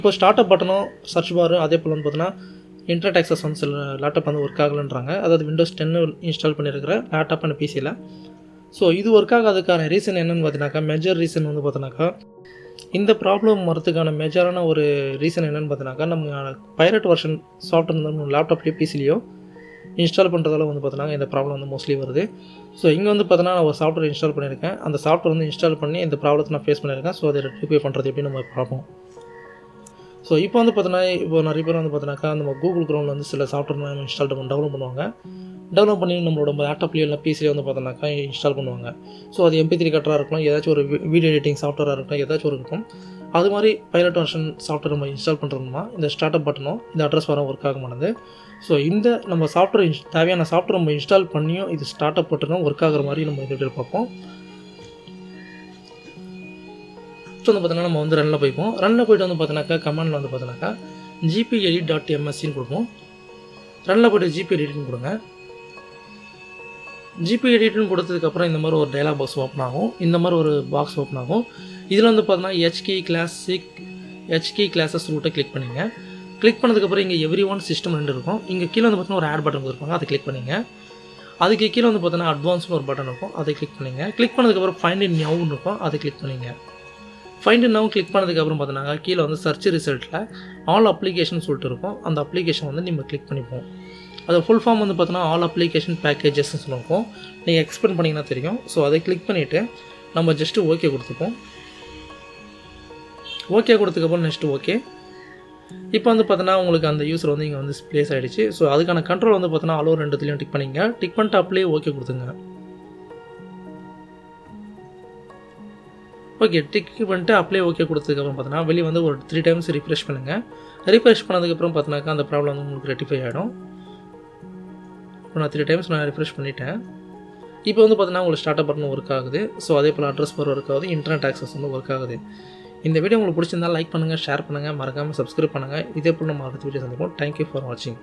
இப்போ start up பட்டனும் search பாரும் அதே போல் வந்து பார்த்தீங்கன்னா இன்டர்நெட் ஆக்சஸ் வந்து சில லேப்டாப் வந்து ஒர்க் ஆகலைன்றாங்க. அதாவது விண்டோஸ் 10 இன்ஸ்டால் பண்ணியிருக்கிற லேப்டாப் அண்ட் பிசியில். ஸோ இது ஒர்க் ஆகாததுக்கான ரீசன் என்னென்னு பார்த்தீங்கன்னாக்கா, மேஜர் ரீசன் வந்து பார்த்தீங்கன்னாக்கா, இந்த ப்ராப்ளம் வரதுக்கான மேஜரான ஒரு ரீசன் என்னென்னு பார்த்தீங்கன்னாக்கா, நம்ம பைரட் வெர்ஷன் சாஃப்ட்வேர் நம்ம லேப்டாப்லேயோ பிசிலையோ இன்ஸ்டால் பண்ணுறதால வந்து பார்த்தீங்கன்னா இந்த ப்ராப்ளம் வந்து மோஸ்ட்லி வருது. ஸோ இங்கே வந்து பார்த்தீங்கன்னா நான் ஒரு சாஃப்ட்வேர் இன்ஸ்டால் பண்ணியிருக்கேன். அந்த சாஃப்ட்வேர் வந்து இன்ஸ்டால் பண்ணி இந்த ப்ராப்ளத்தை நான் ஃபேஸ் பண்ணியிருக்கேன். ஸோ அதை ரெக்டிஃபை பண்ணுறது எப்படின்னு நம்ம பார்ப்போம். ஸோ இப்போ வந்து பார்த்தீங்கன்னா இப்போ நிறைய பேர் வந்து பார்த்தீங்கன்னாக்கா நம்ம கூகுள் க்ரோமில் வந்து சில சாஃப்ட்வேர் நம்ம இன்ஸ்டால் டெவலப் பண்ணுவாங்க. டெவலப் பண்ணி நம்மளோட லேப்டாப்லேயோ இல்லை பிசிலேயோ வந்து பார்த்தோன்னாக்கா இன்ஸ்டால் பண்ணுவாங்க. ஸோ அது MP3 கட்டராக இருக்கலாம், ஏதாச்சும் ஒரு வீடியோ எடிட்டிங் சாஃப்ட்வேராக இருக்கட்டும், ஏதாச்சும் ஒரு இருக்கும். அது மாதிரி பைலட் வெர்ஷன் சாஃப்ட்வேர் நம்ம இன்ஸ்டால் பண்ணுறோம்னா இந்த ஸ்டார்ட் அப் பட்டனும் இந்த அட்ரஸ் வர ஒர்க் ஆக மாட்டேது. ஸோ இந்த நம்ம சாஃப்ட்வேர் தேவையான சாஃப்ட்வேர் நம்ம இன்ஸ்டால் பண்ணியும் இது ஸ்டார்ட் அப் பட்டனும் ஒர்க் ஆகிற மாதிரி நம்ம இது பார்ப்போம். ஸோ வந்து பார்த்தீங்கன்னா நம்ம வந்து ரன்னில் போய்ப்போம். ரன்னில் போய்ட்டு வந்து பார்த்தீங்கன்னாக்கா கமாண்டில் வந்து பார்த்தீங்கன்னாக்கா gpedit.mscன்னு கொடுப்போம். ரன்னில் போய்ட்டு gpeditன்னு கொடுங்க. gpeditன்னு கொடுத்ததுக்கப்புறம் இந்த மாதிரி ஒரு டயலாக் பாக்ஸ் ஓப்பன் ஆகும். இந்த மாதிரி ஒரு பாக்ஸ் ஓப்பன் ஆகும். இதில் வந்து பார்த்தீங்கன்னா HKey கிளாஸஸ் ரூட்டை கிளிக் பண்ணிங்க. கிளிக் பண்ணதுக்கப்புறம் இங்கே everyone system 2 இருக்கும். இங்கே கீழே வந்து பார்த்தீங்கன்னா ஒரு ஆட் பட்டன் கொடுத்துருப்பாங்க, அதை கிளிக் பண்ணிங்க. அதுக்கு கீழே வந்து பார்த்தீங்கன்னா அட்வான்ஸ்னு ஒரு பட்டன் இருக்கும், அதை கிளிக் பண்ணிங்க. கிளிக் பண்ணதுக்கப்புறம் ஃபைண்ட் இன் நவ்னு இருக்கும், அதை கிளிக் பண்ணிங்க. ஃபைண்ட் இன் நவ் கிளிக் பண்ணதுக்கப்புறம் பார்த்தீங்கன்னா கீழே வந்து சர்ச் ரிசல்ட்டில் ஆல் அப்ளிகேஷன் சொல்லிட்டு இருக்கும். அந்த அப்ளிகேஷன் வந்து நம்ம கிளிக் பண்ணிப்போம். அது ஃபுல் ஃபார்ம் வந்து பார்த்தீங்கன்னா ஆல் அப்ளிகேஷன் பேக்கேஜஸ்ன்னு சொல்லுவோம். நீங்கள் எக்ஸ்பெண்ட் பண்ணிங்கன்னா தெரியும். ஸோ அதை கிளிக் பண்ணிவிட்டு நம்ம ஜஸ்ட்டு ஓகே கொடுத்துப்போம். ஓகே கொடுத்ததுக்கப்புறம் நெக்ஸ்ட்டு ஓகே. இப்போ வந்து பார்த்தீங்கன்னா உங்களுக்கு அந்த யூஸர் வந்து இங்கே வந்து ப்ளேஸ் ஆகிடுச்சு. ஸோ அதுக்கான கண்ட்ரோல் வந்து பார்த்தீங்கன்னா அலோ 2த்துலையும் டிக் பண்ணிங்க. டிக் பண்ணிட்டு அப்ளை ஓகே கொடுத்துங்க. ஓகே டிக் பண்ணிட்டு அப்ளை ஓகே கொடுத்ததுக்கப்புறம் பார்த்தீங்கன்னா வெளியே வந்து ஒரு 3 டைம்ஸ் ரிஃப்ரெஷ் பண்ணுங்கள். ரிஃப்ரெஷ் பண்ணதுக்கப்புறம் பார்த்தீங்கன்னாக்கா அந்த ப்ராப்ளம் வந்து உங்களுக்கு ரெக்டிஃபை ஆகிடும். இப்போ நான் 3 டைம்ஸ் நான் ரிஃப்ரெஷ் பண்ணிட்டேன். இப்போ வந்து பார்த்தீங்கன்னா உங்களுக்கு ஸ்டார்ட் அப் பட்டன் ஒர்க் ஆகுது. ஸோ அதே போல் அட்ரஸ் பார் ஒர்க் ஆகுது, இன்டர்நெட் ஆக்சஸ் வந்து ஒர்க் ஆகுது. இந்த வீடியோ உங்களுக்கு பிடிச்சிருந்தால் லைக் பண்ணுங்கள், ஷேர் பண்ணுங்கள், மறக்காமல் சப்ஸ்கிரைப் பண்ணுங்கள். இதே போல் நம்ம அடுத்த வீடியோ சந்திப்போம். தேங்க்யூ ஃபார் வாட்சிங்.